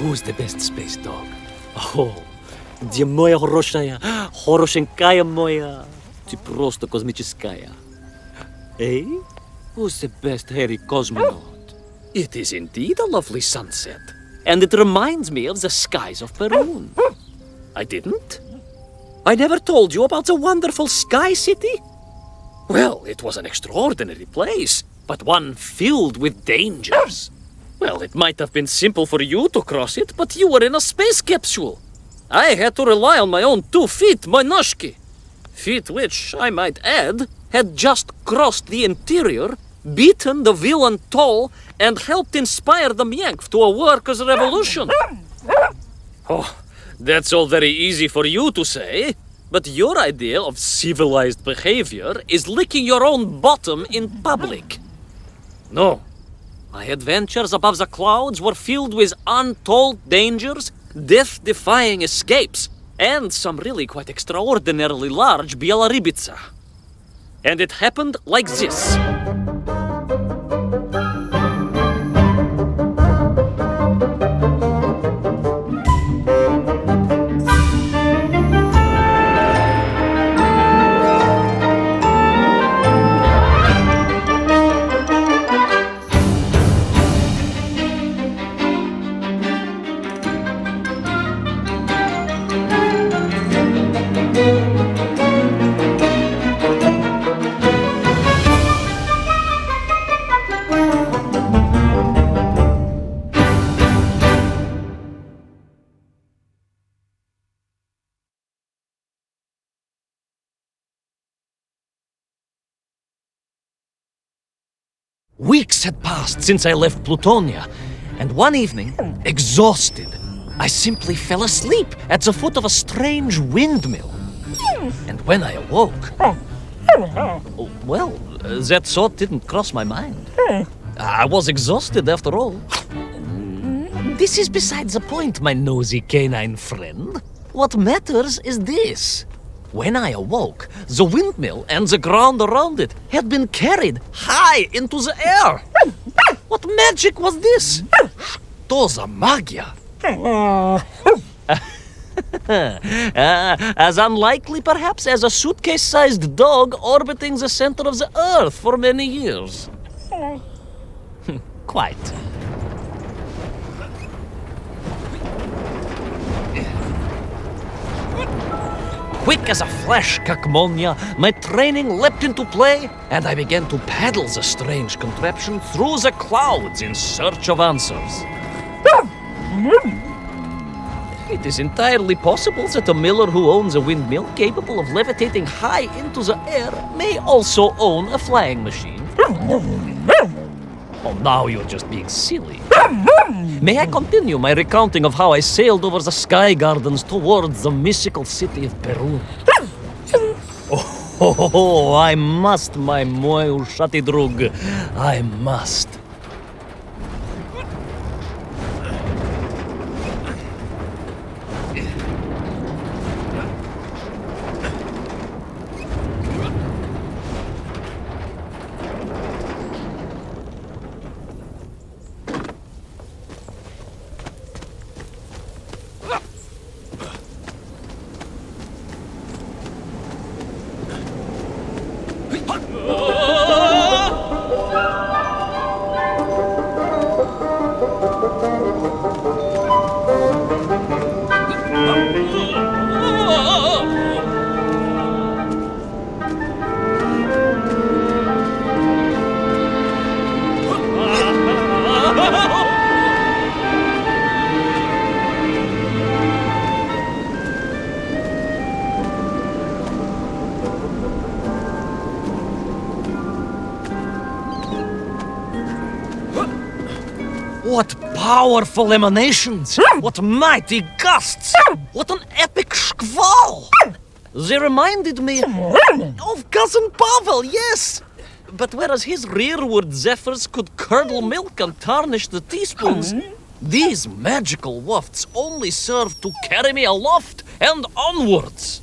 Who's the best space dog? Oh, где моя хорошая, хорошенькая моя, ты просто космическая. Eh? Who's the best hairy cosmonaut? It is indeed a lovely sunset, and it reminds me of the skies of Peru. I didn't? I never told you about the wonderful Sky City? Well, it was an extraordinary place, but one filled with dangers. Well, it might have been simple for you to cross it, but you were in a space capsule. I had to rely on my own 2 feet, my noshki. Feet which, I might add, had just crossed the interior, beaten the villain Toll, and helped inspire the Myank to a workers' revolution. Oh, that's all very easy for you to say, but your idea of civilized behavior is licking your own bottom in public. No. My adventures above the clouds were filled with untold dangers, death-defying escapes, and some really quite extraordinarily large bielaribica. And it happened like this. Weeks had passed since I left Plutonia, and one evening, exhausted, I simply fell asleep at the foot of a strange windmill. And when I awoke, well, that thought didn't cross my mind. I was exhausted after all. This is beside the point, my nosy canine friend. What matters is this. When I awoke, the windmill and the ground around it had been carried high into the air. What magic was this? Что за магия? As unlikely, perhaps, as a suitcase-sized dog orbiting the center of the Earth for many years. Quite. Quick as a flash, Kakmonia, my training leapt into play, and I began to paddle the strange contraption through the clouds in search of answers. It is entirely possible that a miller who owns a windmill capable of levitating high into the air may also own a flying machine. Oh, now you're just being silly. May I continue my recounting of how I sailed over the sky gardens towards the mystical city of Peru? Oh, I must, my moj ušati drug. I must. What powerful emanations! What mighty gusts! What an epic shkval! They reminded me of Cousin Pavel, yes! But whereas his rearward zephyrs could curdle milk and tarnish the teaspoons, these magical wafts only serve to carry me aloft and onwards.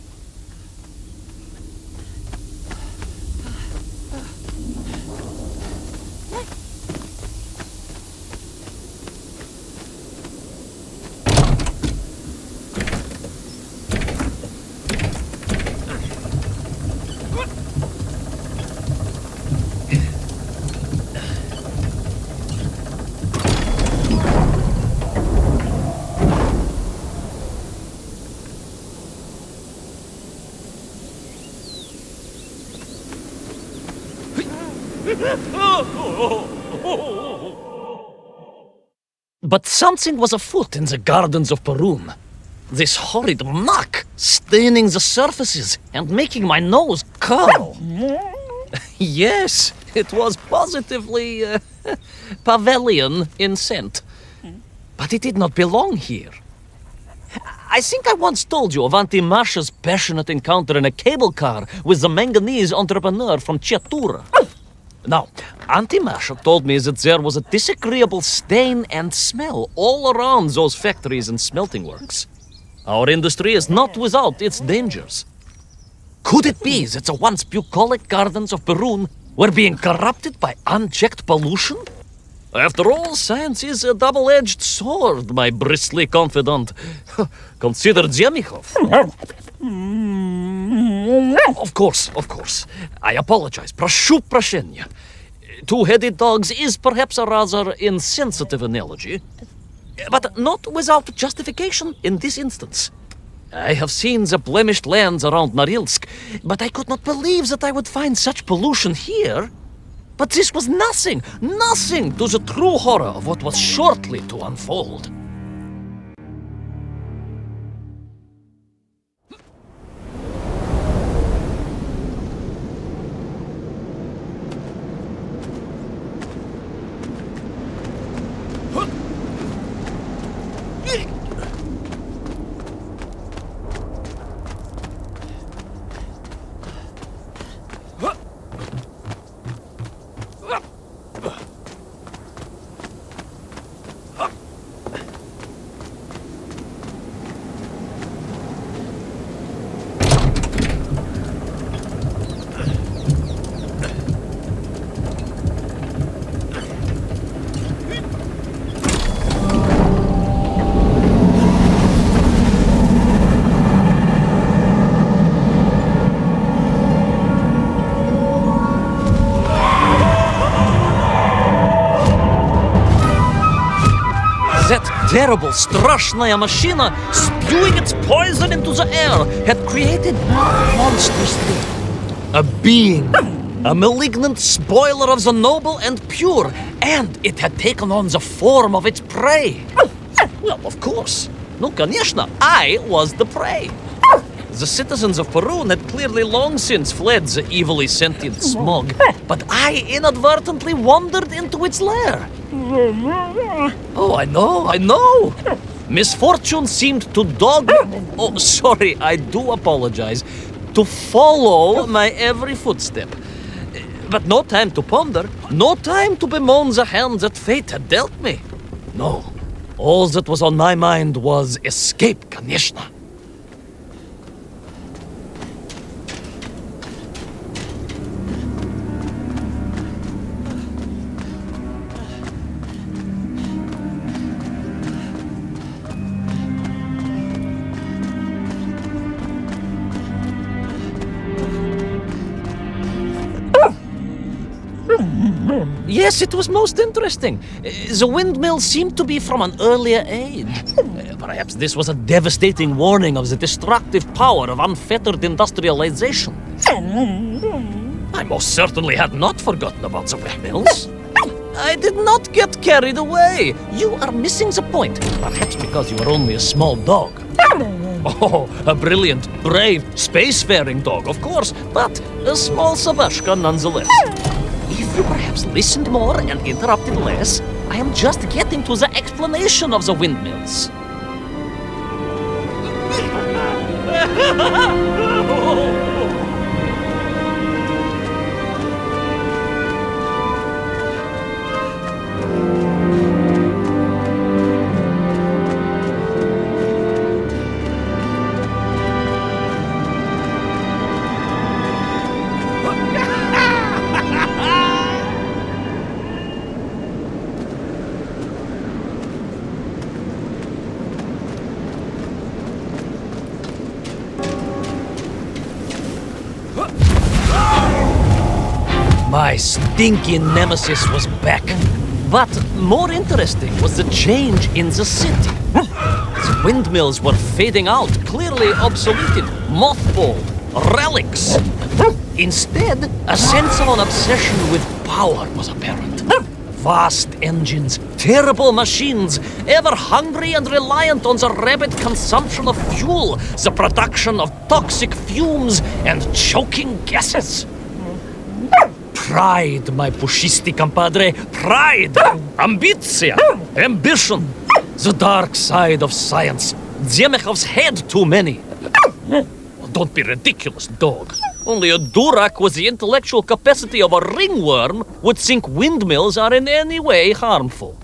But something was afoot in the gardens of Perun. This horrid muck staining the surfaces and making my nose curl. Yes, it was positively Pavilion in scent. But it did not belong here. I think I once told you of Auntie Marcia's passionate encounter in a cable car with the manganese entrepreneur from Chiatura. Now, Auntie Marcia told me that there was a disagreeable stain and smell all around those factories and smelting works. Our industry is not without its dangers. Could it be that the once bucolic gardens of Perun were being corrupted by unchecked pollution? After all, science is a double-edged sword, my bristly confidant. Consider Zemikov. Of course. I apologize. Прошу прощения. Two-headed dogs is perhaps a rather insensitive analogy, but not without justification in this instance. I have seen the blemished lands around Norilsk, but I could not believe that I would find such pollution here. But this was nothing to the true horror of what was shortly to unfold. Terrible, straszная machina, spewing its poison into the air, had created a monstrous thing. A being, a malignant spoiler of the noble and pure, and it had taken on the form of its prey. Well, of course. No, конечно, I was the prey. The citizens of Perun had clearly long since fled the evilly sentient smog, but I inadvertently wandered into its lair. Oh, I know. Misfortune seemed to dog... Oh, sorry, I do apologize. To follow my every footstep. But no time to ponder, no time to bemoan the hand that fate had dealt me. No, all that was on my mind was escape, конечно. Yes, it was most interesting. The windmill seemed to be from an earlier age. Perhaps this was a devastating warning of the destructive power of unfettered industrialization. I most certainly had not forgotten about the windmills. I did not get carried away. You are missing the point. Perhaps because you are only a small dog. Oh, a brilliant, brave, spacefaring dog, of course, but a small Sabashka nonetheless. If you perhaps listened more and interrupted less, I am just getting to the explanation of the windmills. My stinky nemesis was back. But more interesting was the change in the city. The windmills were fading out, clearly obsoleted, mothballed, relics. Instead, a sense of an obsession with power was apparent. Vast engines, terrible machines, ever hungry and reliant on the rapid consumption of fuel, the production of toxic fumes and choking gases. Pride, my pushisti compadre, pride, ambitia, ambition, the dark side of science. Zemechov's had too many. Don't be ridiculous, dog. Only a Durak with the intellectual capacity of a ringworm would think windmills are in any way harmful.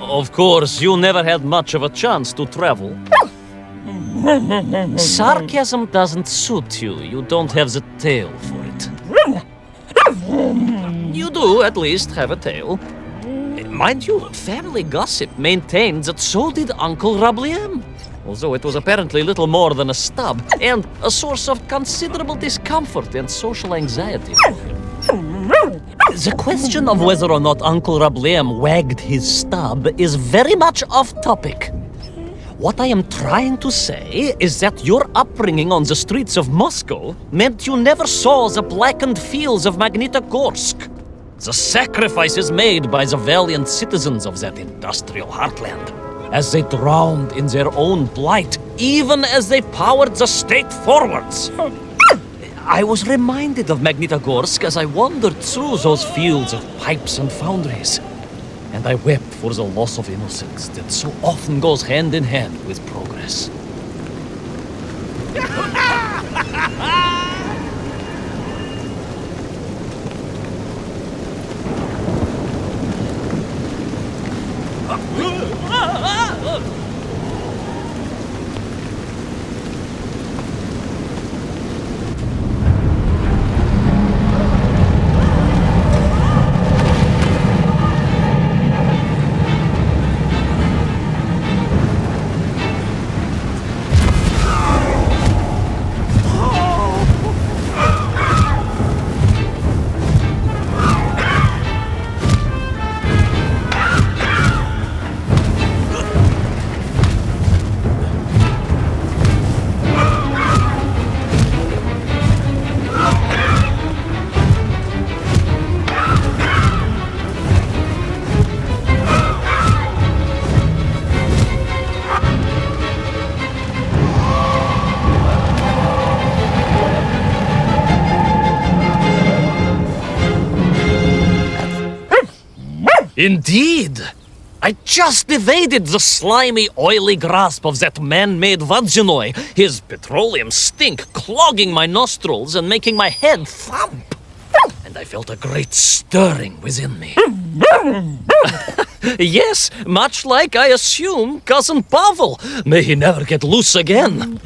Of course, you never had much of a chance to travel. Sarcasm doesn't suit you. You don't have the tail for it. You do, at least, have a tail. Mind you, family gossip maintained that so did Uncle Rabliem, although it was apparently little more than a stub, and a source of considerable discomfort and social anxiety for him. The question of whether or not Uncle Rabliem wagged his stub is very much off topic. What I am trying to say is that your upbringing on the streets of Moscow meant you never saw the blackened fields of Magnitogorsk, the sacrifices made by the valiant citizens of that industrial heartland, as they drowned in their own blight, even as they powered the state forwards. I was reminded of Magnitogorsk as I wandered through those fields of pipes and foundries, and I wept for the loss of innocence that so often goes hand in hand with progress. Indeed! I just evaded the slimy, oily grasp of that man-made Vadzinoi, his petroleum stink clogging my nostrils and making my head thump. I felt a great stirring within me. Yes, much like I assume Cousin Pavel. May he never get loose again.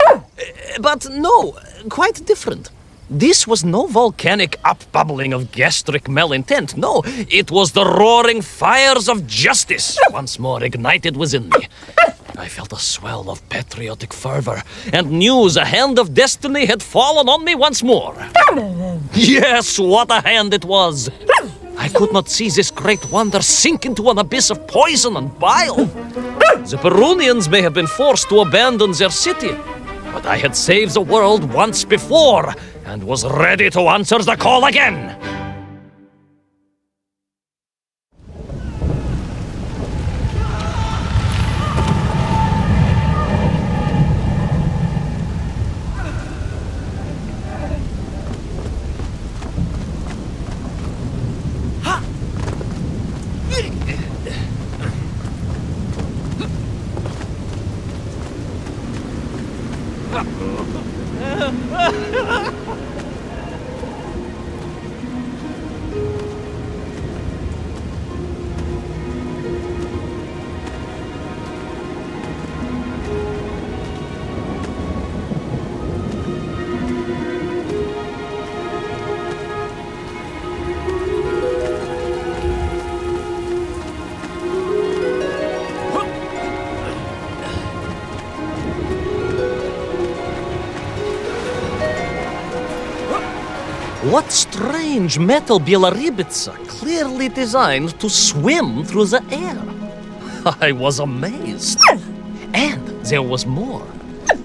But no, quite different. This was no volcanic upbubbling of gastric malintent. No, it was the roaring fires of justice once more ignited within me. I felt a swell of patriotic fervor and knew the hand of destiny had fallen on me once more. Yes, what a hand it was! I could not see this great wonder sink into an abyss of poison and bile. The Perunians may have been forced to abandon their city, but I had saved the world once before and was ready to answer the call again. What strange metal Bielaribitsa clearly designed to swim through the air? I was amazed. And there was more.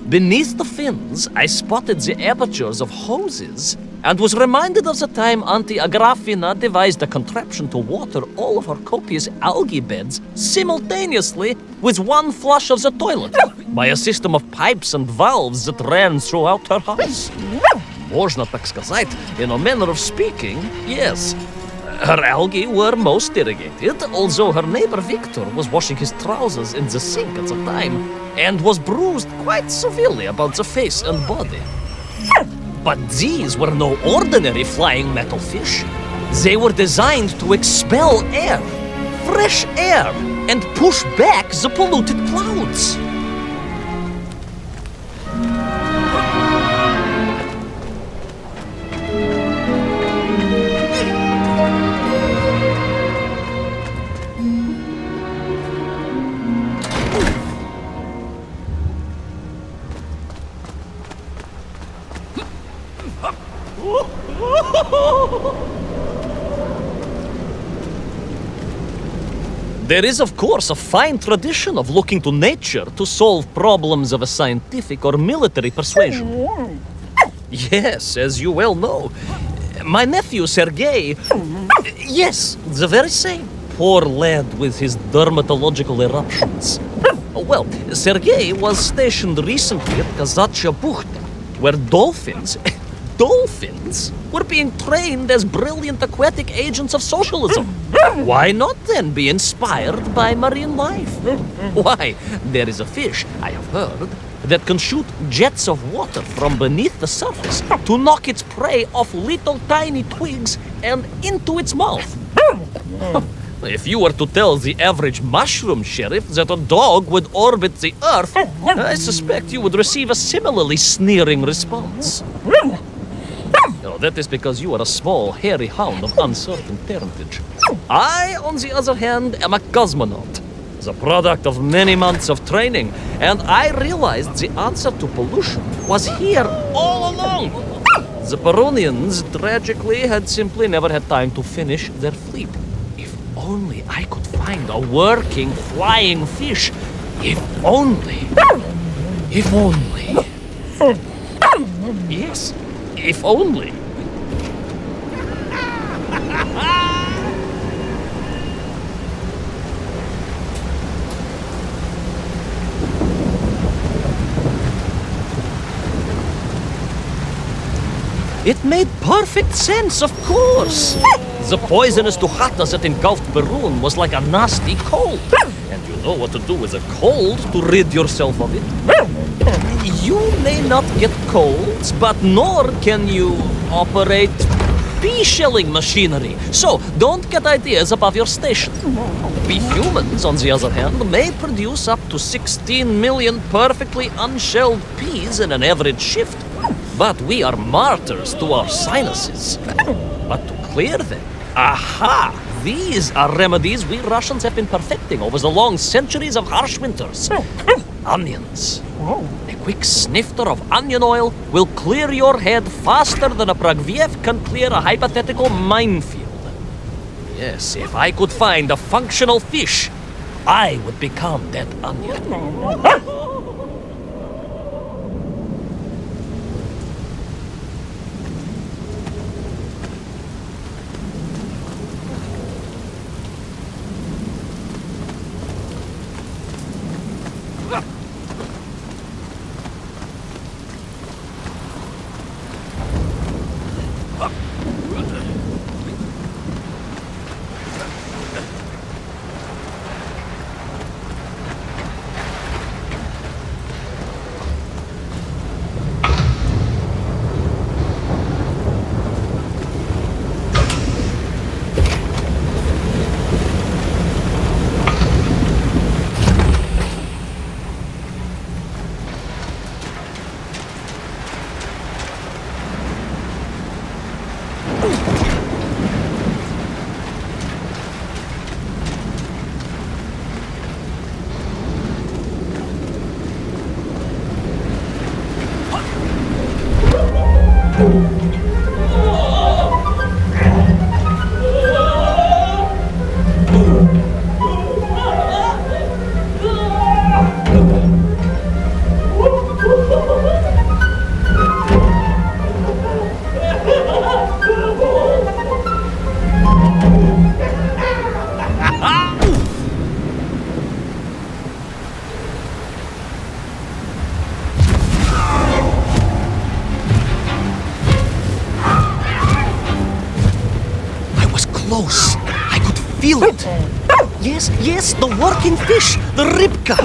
Beneath the fins, I spotted the apertures of hoses and was reminded of the time Auntie Agrafina devised a contraption to water all of her copious algae beds simultaneously with one flush of the toilet by a system of pipes and valves that ran throughout her house. Можно так сказать, in a manner of speaking, yes. Her algae were most irrigated, although her neighbor Victor was washing his trousers in the sink at the time and was bruised quite severely about the face and body. But these were no ordinary flying metal fish. They were designed to expel air, fresh air, and push back the polluted clouds. There is, of course, a fine tradition of looking to nature to solve problems of a scientific or military persuasion. Yes, as you well know. My nephew, Sergei... Yes, the very same. Poor lad with his dermatological eruptions. Well, Sergei was stationed recently at Kazachya Bukhta, where dolphins were being trained as brilliant aquatic agents of socialism. Why not then be inspired by marine life? Why, there is a fish, I have heard, that can shoot jets of water from beneath the surface to knock its prey off little tiny twigs and into its mouth. If you were to tell the average mushroom sheriff that a dog would orbit the earth, I suspect you would receive a similarly sneering response. No, that is because you are a small, hairy hound of uncertain parentage. I, on the other hand, am a cosmonaut, the product of many months of training, and I realized the answer to pollution was here all along. The Perunians, tragically, had simply never had time to finish their fleet. If only I could find a working, flying fish. If only. If only. Yes. If only. It made perfect sense, of course. The poisonous Tuhata that engulfed Perun was like a nasty cold. And you know what to do with a cold to rid yourself of it. You may not get colds, but nor can you operate pea-shelling machinery, so don't get ideas above your station. We humans, on the other hand, may produce up to 16 million perfectly unshelled peas in an average shift. But we are martyrs to our sinuses. But to clear them, aha! These are remedies we Russians have been perfecting over the long centuries of harsh winters. Onions. A quick snifter of onion oil will clear your head faster than a Pragviev can clear a hypothetical minefield. Yes, if I could find a functional fish, I would become that onion. Close. I could feel it. Yes, the working fish, the ribka.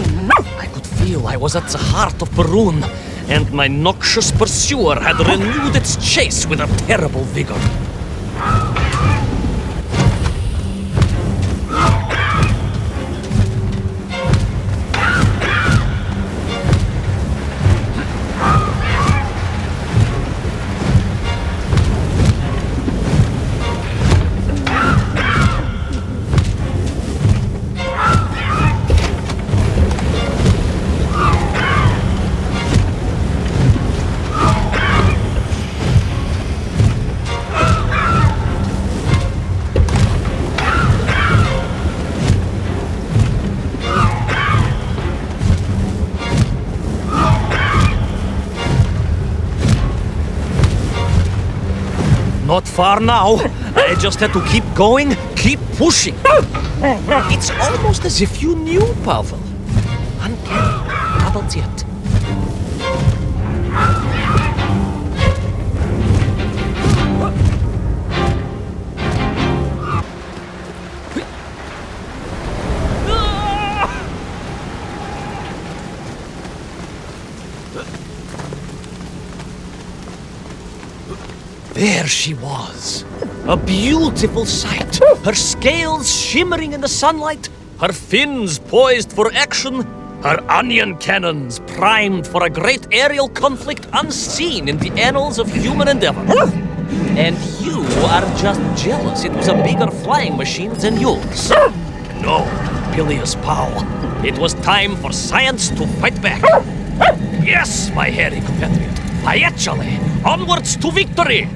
I could feel I was at the heart of Perun, and my noxious pursuer had renewed its chase with a terrible vigor. Not far now. I just had to keep going, keep pushing. It's almost as if you knew, Pavel. Uncanny, not yet. There she was, a beautiful sight, her scales shimmering in the sunlight, her fins poised for action, her onion cannons primed for a great aerial conflict unseen in the annals of human endeavor. And you are just jealous it was a bigger flying machine than yours. No, bilious pal, it was time for science to fight back. Yes, my hairy compatriot. Paechale! Onwards to victory!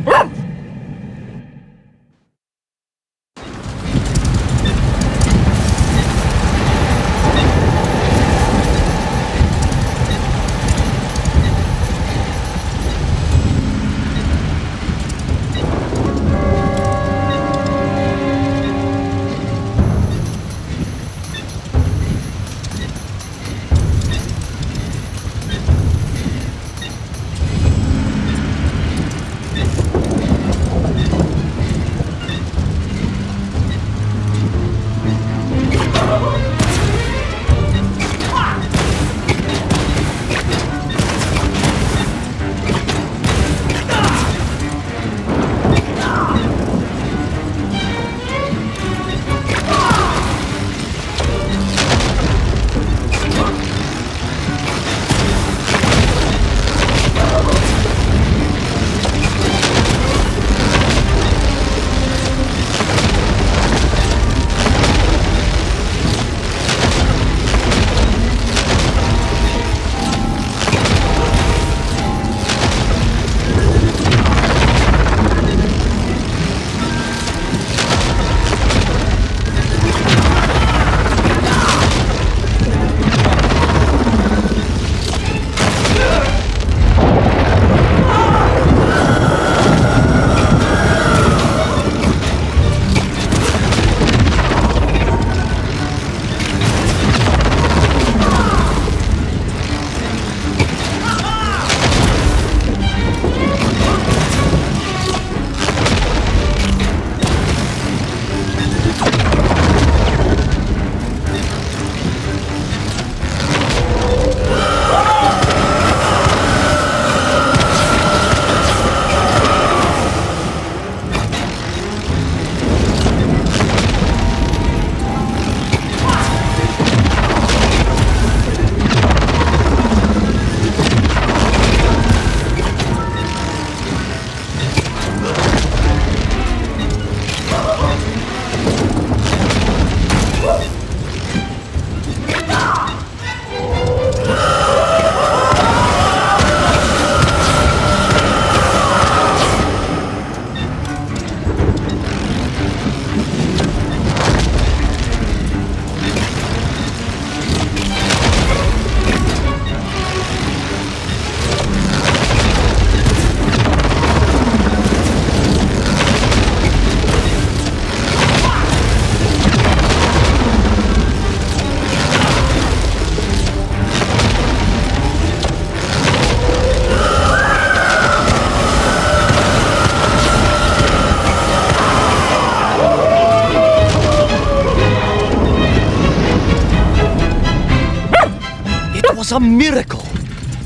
was a miracle.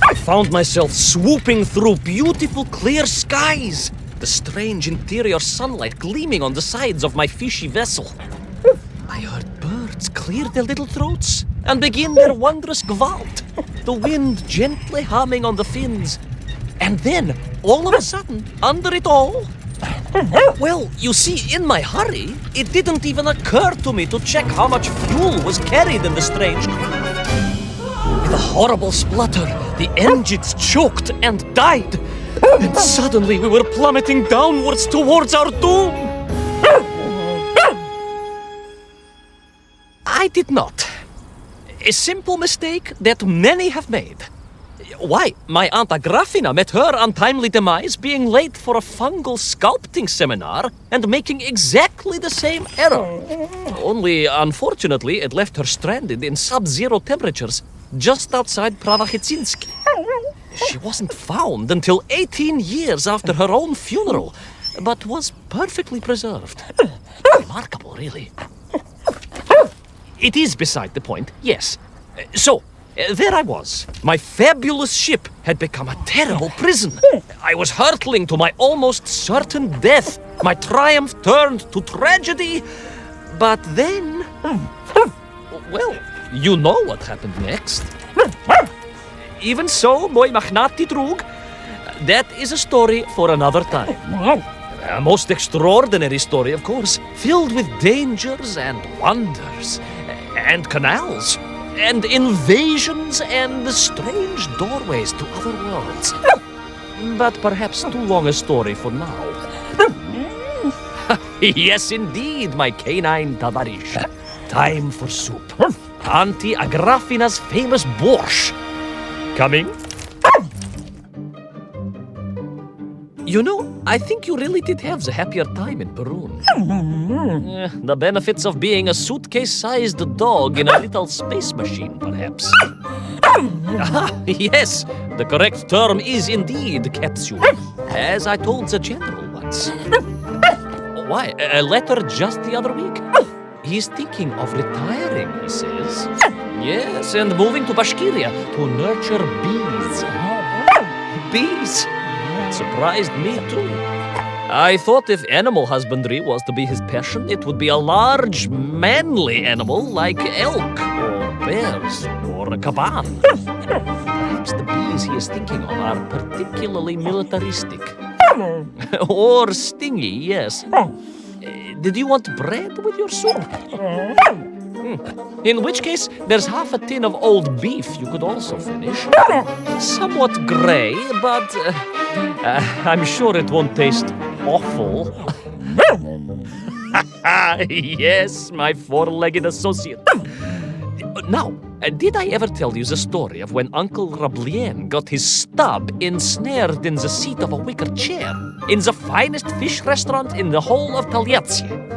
I found myself swooping through beautiful clear skies, the strange interior sunlight gleaming on the sides of my fishy vessel. I heard birds clear their little throats and begin their wondrous gvalt, the wind gently humming on the fins. And then, all of a sudden, under it all, well, you see, in my hurry, it didn't even occur to me to check how much fuel was carried in the strange craft. With a horrible splutter, the engines choked and died. And suddenly we were plummeting downwards towards our doom. I did not. A simple mistake that many have made. Why, my Aunt Agrafina met her untimely demise being late for a fungal sculpting seminar and making exactly the same error. Only, unfortunately, it left her stranded in sub-zero temperatures just outside Pravachitsinsk. She wasn't found until 18 years after her own funeral, but was perfectly preserved. Remarkable, really. It is beside the point, yes. So, there I was. My fabulous ship had become a terrible prison. I was hurtling to my almost certain death. My triumph turned to tragedy. But then... well, you know what happened next. Even so, moi magnati drug, that is a story for another time. A most extraordinary story, of course, filled with dangers and wonders, and canals, and invasions, and strange doorways to other worlds. But perhaps too long a story for now. Yes, indeed, my canine tavarish. Time for soup. Auntie Agrafina's famous borscht. Coming? You know, I think you really did have the happier time in Peru. The benefits of being a suitcase-sized dog in a little space machine, perhaps. Yes, the correct term is indeed capsule, as I told the general once. Why, a letter just the other week? He's thinking of retiring, he says. Yes, and moving to Bashkiria to nurture bees. Bees? Surprised me too. I thought if animal husbandry was to be his passion, it would be a large, manly animal like elk, or bears, or a caban. Perhaps the bees he is thinking of are particularly militaristic. Or stingy, yes. Did you want bread with your soup? In which case, there's half a tin of old beef you could also finish. Somewhat grey, but I'm sure it won't taste awful. Yes, my four-legged associate. Now, did I ever tell you the story of when Uncle Rablien got his stub ensnared in the seat of a wicker chair in the finest fish restaurant in the whole of Taliatsia?